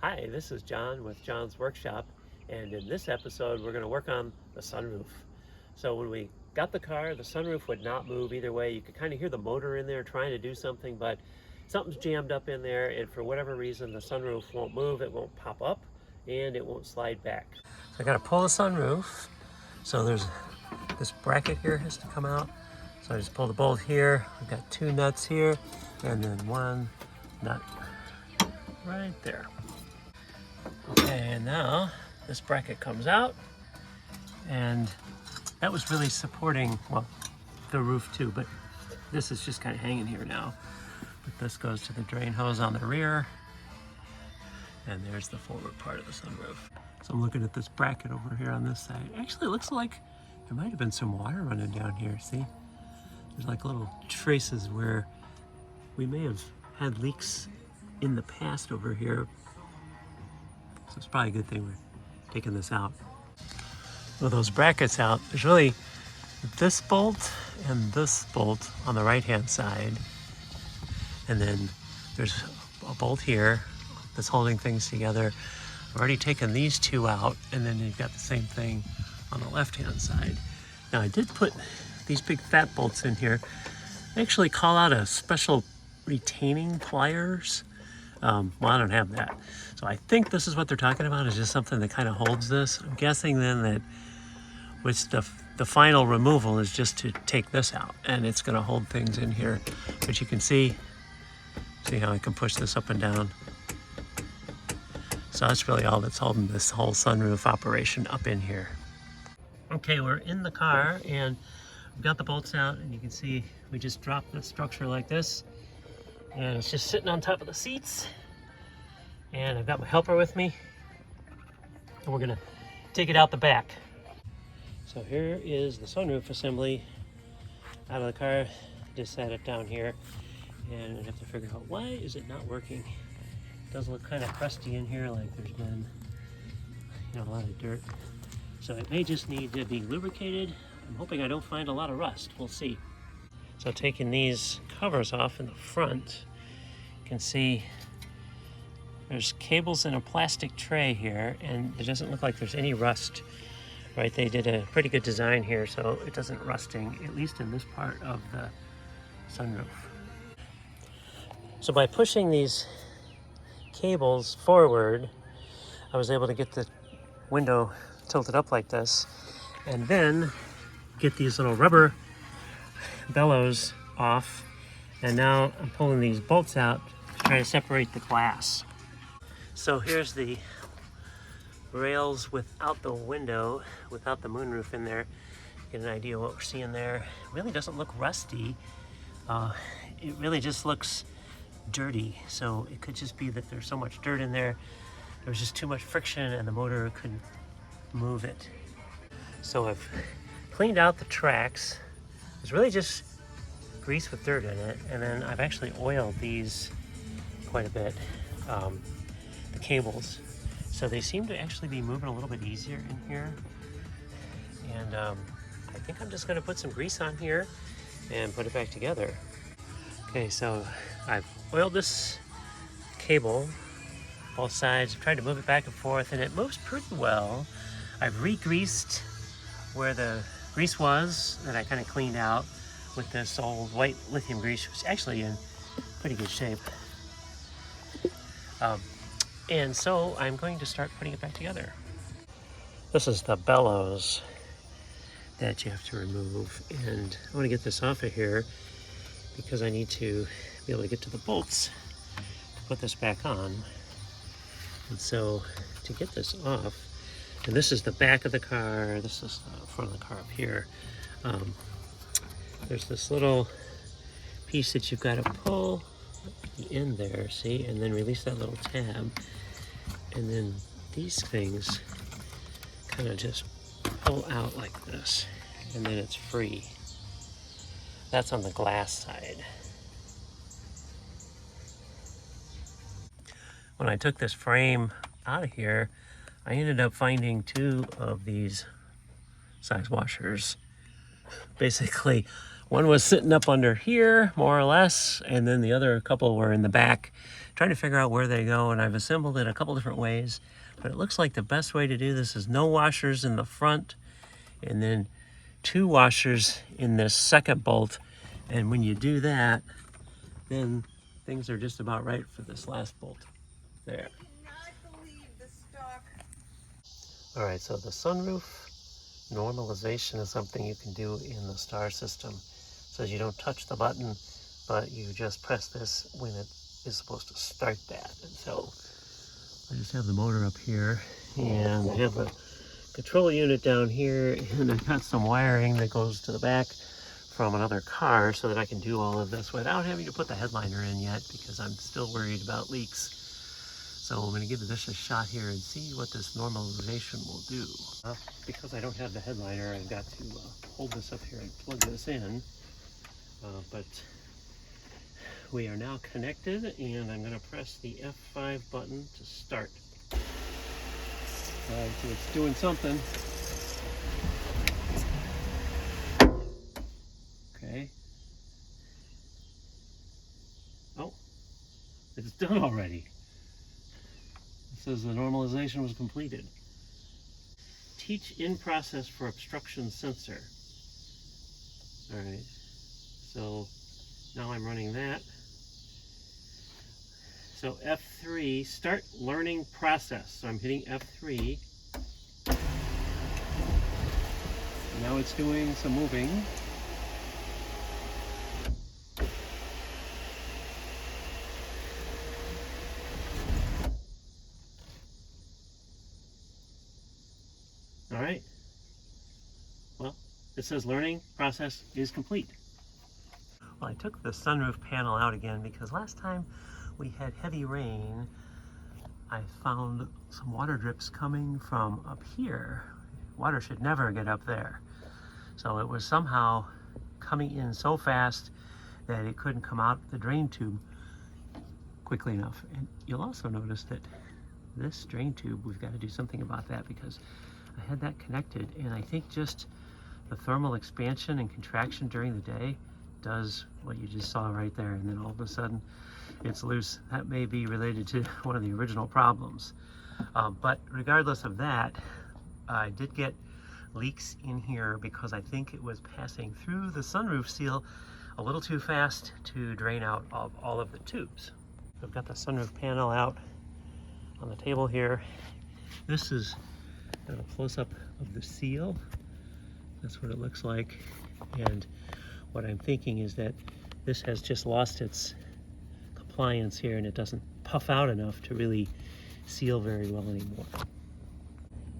Hi, this is John with John's Workshop, and in this episode we're going to work on the sunroof. So when we got the car, the sunroof would not move either way. You could kind of hear the motor in there trying to do something, but something's jammed up in there, and for whatever reason the sunroof won't move, it won't pop up, and it won't slide back. So I got to pull the sunroof. So there's this bracket here has to come out. So I just pull the bolt here. We've got two nuts here, and then one nut right there. Okay, and now this bracket comes out, and that was really supporting, well, the roof too, but this is just kind of hanging here now. But this goes to the drain hose on the rear, and there's the forward part of the sunroof. So I'm looking at this bracket over here on this side. Actually, it looks like there might have been some water running down here, see? There's like little traces where we may have had leaks in the past over here. So it's probably a good thing we're taking this out. With those brackets out, there's really this bolt and this bolt on the right-hand side. And then there's a bolt here that's holding things together. I've already taken these two out, and then you've got the same thing on the left-hand side. Now I did put these big fat bolts in here. They actually call out a special retaining pliers. Well, I don't have that. So I think this is what they're talking about, is just something that kind of holds this. I'm guessing then that with the final removal is just to take this out, and it's going to hold things in here. But you can see how I can push this up and down. So that's really all that's holding this whole sunroof operation up in here. Okay, we're in the car, and we've got the bolts out, and you can see we just dropped the structure like this. And it's just sitting on top of the seats. And I've got my helper with me. And we're gonna take it out the back. So here is the sunroof assembly out of the car. Just sat it down here. And I have to figure out, why is it not working? It does look kind of crusty in here, like there's been a lot of dirt. So it may just need to be lubricated. I'm hoping I don't find a lot of rust. We'll see. So taking these covers off in the front, you can see there's cables in a plastic tray here, and it doesn't look like there's any rust, right? They did a pretty good design here, so it doesn't rusting, at least in this part of the sunroof. So by pushing these cables forward, I was able to get the window tilted up like this, and then get these little rubber bellows off, and now I'm pulling these bolts out to try to separate the glass. So here's the rails without the window, without the moonroof in there. Get an idea of what we're seeing there. It really doesn't look rusty. It really just looks dirty. So it could just be that there's so much dirt in there. There was just too much friction and the motor couldn't move it. So I've cleaned out the tracks. It's really just grease with dirt in it, and then I've actually oiled these quite a bit, the cables, so they seem to actually be moving a little bit easier in here. And I think I'm just going to put some grease on here and put it back together. Okay, so I've oiled this cable both sides. I've tried to move it back and forth, and it moves pretty well. I've re-greased where the grease was that I kind of cleaned out with this old white lithium grease, which is actually in pretty good shape. And so I'm going to start putting it back together. This is the bellows that you have to remove, and I want to get this off of here because I need to be able to get to the bolts to put this back on. And so to get this off, and this is the back of the car, this is the front of the car up here. There's this little piece that you've got to pull at the end there, see, and then release that little tab. And then these things kind of just pull out like this, and then it's free. That's on the glass side. When I took this frame out of here, I ended up finding two of these size washers. Basically, one was sitting up under here, more or less, and then the other couple were in the back trying to figure out where they go, and I've assembled it a couple different ways, but it looks like the best way to do this is no washers in the front, and then 2 washers in this second bolt. And when you do that, then things are just about right for this last bolt there. I cannot believe the stock. All right, so the sunroof normalization is something you can do in the star system. It says you don't touch the button, but you just press this when it is supposed to start that. And so I just have the motor up here, and I have the control unit down here, and I've got some wiring that goes to the back from another car so that I can do all of this without having to put the headliner in yet, because I'm still worried about leaks. So I'm going to give this a shot here and see what this normalization will do. Because I don't have the headliner, I've got to hold this up here and plug this in. But we are now connected, and I'm going to press the F5 button to start. All right, so it's doing something. Okay. Oh, it's done already. It says the normalization was completed. Teach in process for obstruction sensor. All right, so now I'm running that. So F3, start learning process. So I'm hitting F3. Now it's doing some moving. All right. Well, it says learning process is complete. Well, I took the sunroof panel out again because last time we had heavy rain, I found some water drips coming from up here. Water should never get up there. So it was somehow coming in so fast that it couldn't come out the drain tube quickly enough. And you'll also notice that this drain tube, we've got to do something about that, because I had that connected, and I think just the thermal expansion and contraction during the day does what you just saw right there, and then all of a sudden it's loose. That may be related to one of the original problems. But regardless of that, I did get leaks in here because I think it was passing through the sunroof seal a little too fast to drain out of all of the tubes. I've got the sunroof panel out on the table here. This is a close-up of the seal. That's what it looks like. And what I'm thinking is that this has just lost its compliance here, and it doesn't puff out enough to really seal very well anymore.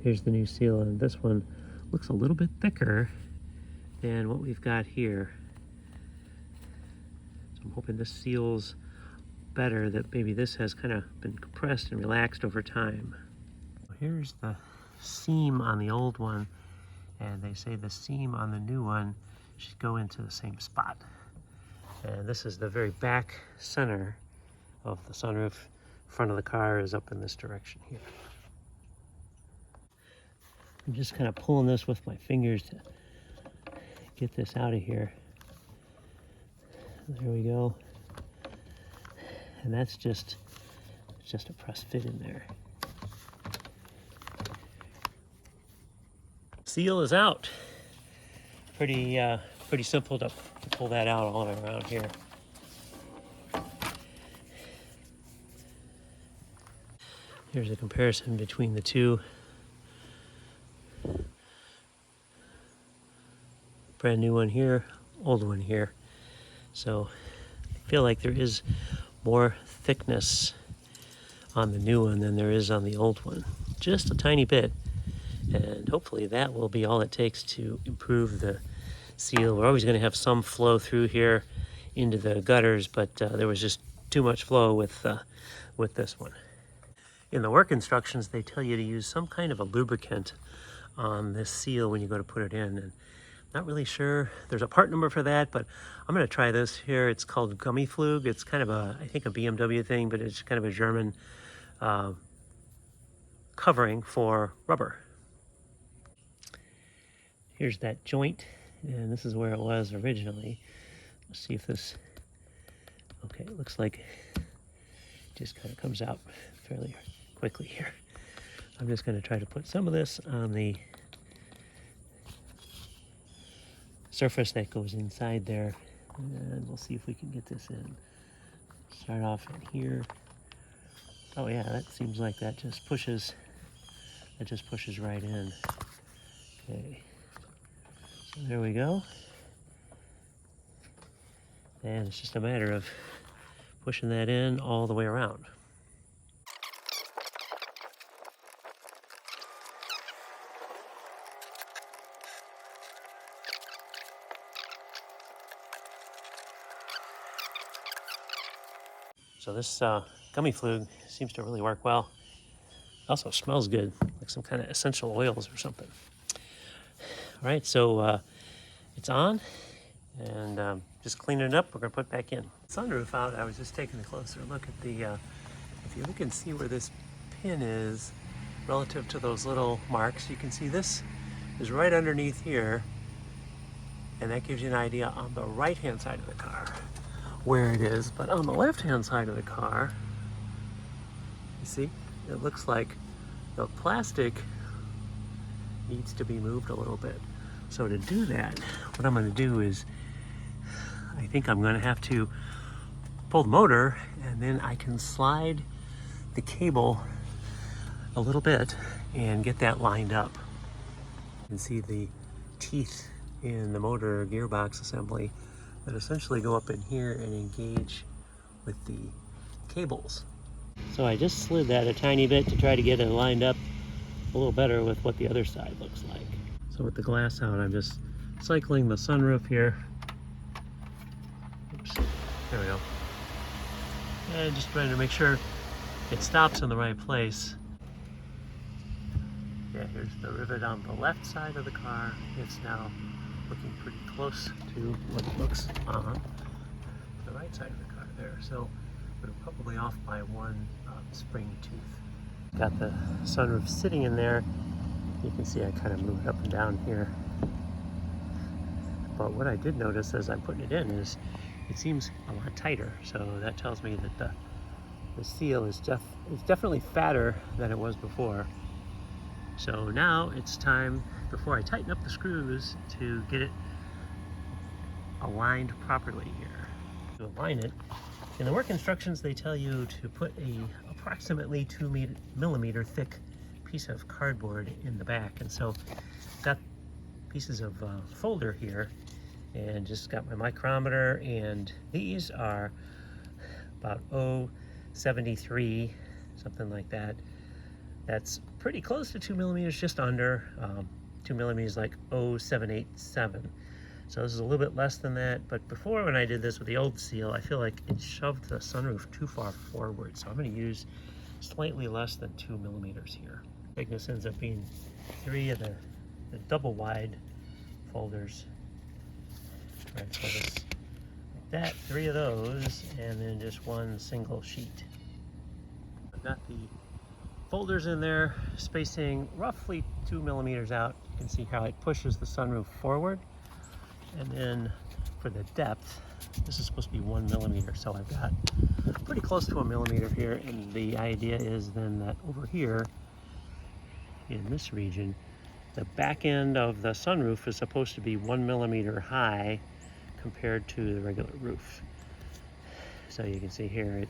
Here's the new seal, and this one looks a little bit thicker than what we've got here. So I'm hoping this seals better, that maybe this has kind of been compressed and relaxed over time. Here's the seam on the old one, and they say the seam on the new one should go into the same spot. And this is the very back center of the sunroof. Front of the car is up in this direction here. I'm just kind of pulling this with my fingers to get this out of here. There we go. And that's just a press fit in there. Seal is out. Pretty simple to pull that out all around here. Here's a comparison between the two. Brand new one here, old one here. So I feel like there is more thickness on the new one than there is on the old one. Just a tiny bit. And hopefully that will be all it takes to improve the seal. We're always going to have some flow through here into the gutters, but there was just too much flow with this one. In the work instructions, they tell you to use some kind of a lubricant on this seal when you go to put it in. And not really sure. There's a part number for that, but I'm going to try this here. It's called Gummy Flug. It's kind of I think a BMW thing, but it's kind of a German covering for rubber. Here's that joint, and this is where it was originally. Let's see if this, okay, it looks like just kind of comes out fairly quickly here. I'm just going to try to put some of this on the surface that goes inside there, and we'll see if we can get this in. Start off in here. Oh yeah, that seems like that just pushes right in. Okay, so there we go. And it's just a matter of pushing that in all the way around. So this gummy flug seems to really work well. It also smells good, like some kind of essential oils or something. All right, so it's on, and just cleaning it up, we're gonna put it back in. Sunroof out, I was just taking a closer look at the, if you look and see where this pin is relative to those little marks, you can see this is right underneath here, and that gives you an idea on the right-hand side of the car where it is. But on the left-hand side of the car, you see, it looks like the plastic needs to be moved a little bit. So to do that, what I'm going to do is, I think I'm going to have to pull the motor, and then I can slide the cable a little bit and get that lined up. You can see the teeth in the motor gearbox assembly that essentially go up in here and engage with the cables. So I just slid that a tiny bit to try to get it lined up a little better with what the other side looks like. So with the glass out, I'm just cycling the sunroof here. Oops, there we go. And just trying to make sure it stops in the right place. Yeah, here's the rivet on the left side of the car. It's now looking pretty close to what it looks on the right side of the car there. So we're probably off by one spring tooth. Got the sunroof sitting in there. You can see I kind of moved up and down here. But what I did notice as I'm putting it in is it seems a lot tighter. So that tells me that the seal is definitely fatter than it was before. So now it's time, before I tighten up the screws, to get it aligned properly here. To align it, in the work instructions they tell you to put a approximately 2 millimeter thick piece of cardboard in the back. And so I've got pieces of folder here, and just got my micrometer, and these are about 0.73, something like that. That's pretty close to 2 millimeters, just under 2 millimeters, like 0.787. So this is a little bit less than that. But before, when I did this with the old seal, I feel like it shoved the sunroof too far forward. So I'm going to use slightly less than 2 millimeters here. Thickness ends up being 3 of the double wide folders. Right, so this, like that, 3 of those, and then just 1 single sheet. I've got the folders in there, spacing roughly 2 millimeters out. You can see how it pushes the sunroof forward. And then for the depth, this is supposed to be 1 millimeter, so I've got pretty close to 1 millimeter here. And the idea is then that over here in this region, the back end of the sunroof is supposed to be 1 millimeter high compared to the regular roof. So you can see here,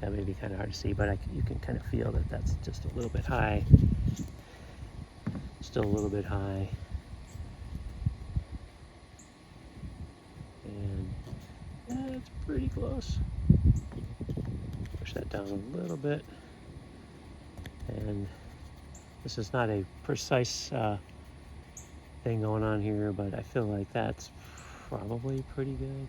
that may be kind of hard to see, but you can kind of feel that that's just a little bit high. Still a little bit high. And that's pretty close. Push that down a little bit. And this is not a precise thing going on here, but I feel like that's probably pretty good.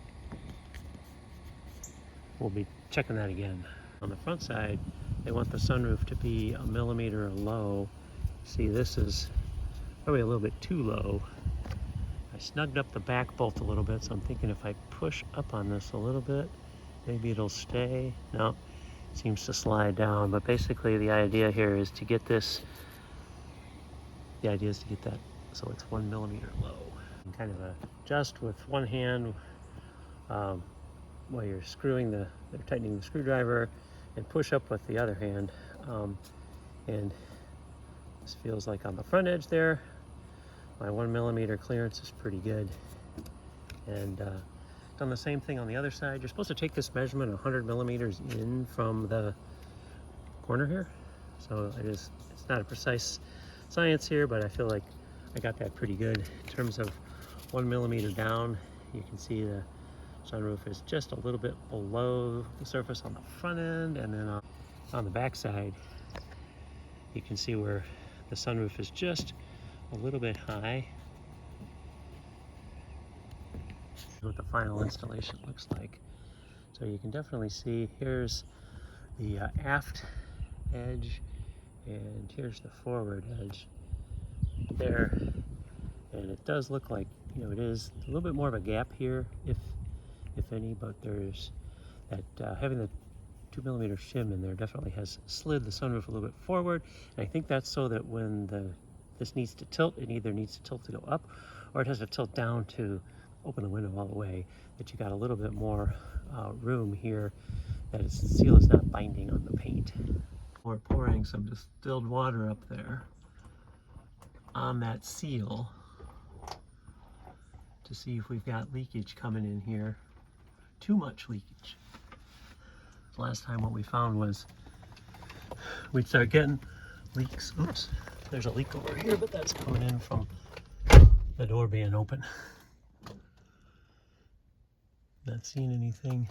We'll be checking that again. On the front side, they want the sunroof to be 1 millimeter low. See, this is probably a little bit too low. I snugged up the back bolt a little bit, so I'm thinking if I push up on this a little bit, maybe it'll stay. No, it seems to slide down. But basically the idea here is to get this, that so it's 1 millimeter low. And kind of adjust with one hand while you're tightening the screwdriver, and push up with the other hand. And this feels like on the front edge there, my 1mm clearance is pretty good. And done the same thing on the other side. You're supposed to take this measurement 100mm in from the corner here. So it's not a precise science here, but I feel like I got that pretty good. In terms of 1mm down, you can see the sunroof is just a little bit below the surface on the front end, and then on the back side, you can see where the sunroof is just a little bit high. What the final installation looks like. So you can definitely see here's the aft edge, and here's the forward edge there. And it does look like, you know, it is a little bit more of a gap here, if any, but there's that having the 2mm shim in there definitely has slid the sunroof a little bit forward. And I think that's so that when this needs to tilt, it either needs to tilt to go up, or it has to tilt down to open the window all the way, that you got a little bit more room here, that the seal is not binding on the paint. We're pouring some distilled water up there on that seal to see if we've got leakage coming in here. Too much leakage. Last time what we found was we'd start getting leaks. Oops, there's a leak over here, but that's coming in from the door being open. Not seeing anything.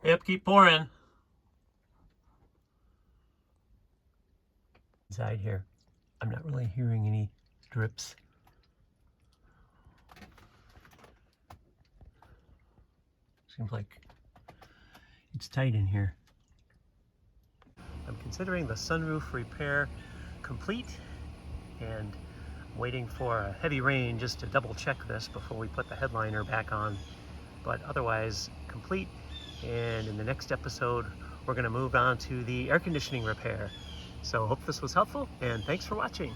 Yep, keep pouring. Inside here, I'm not really hearing any drips. Seems like it's tight in here. I'm considering the sunroof repair complete, and I'm waiting for a heavy rain just to double check this before we put the headliner back on. But otherwise complete, and in the next episode we're going to move on to the air conditioning repair. So hope this was helpful, and thanks for watching.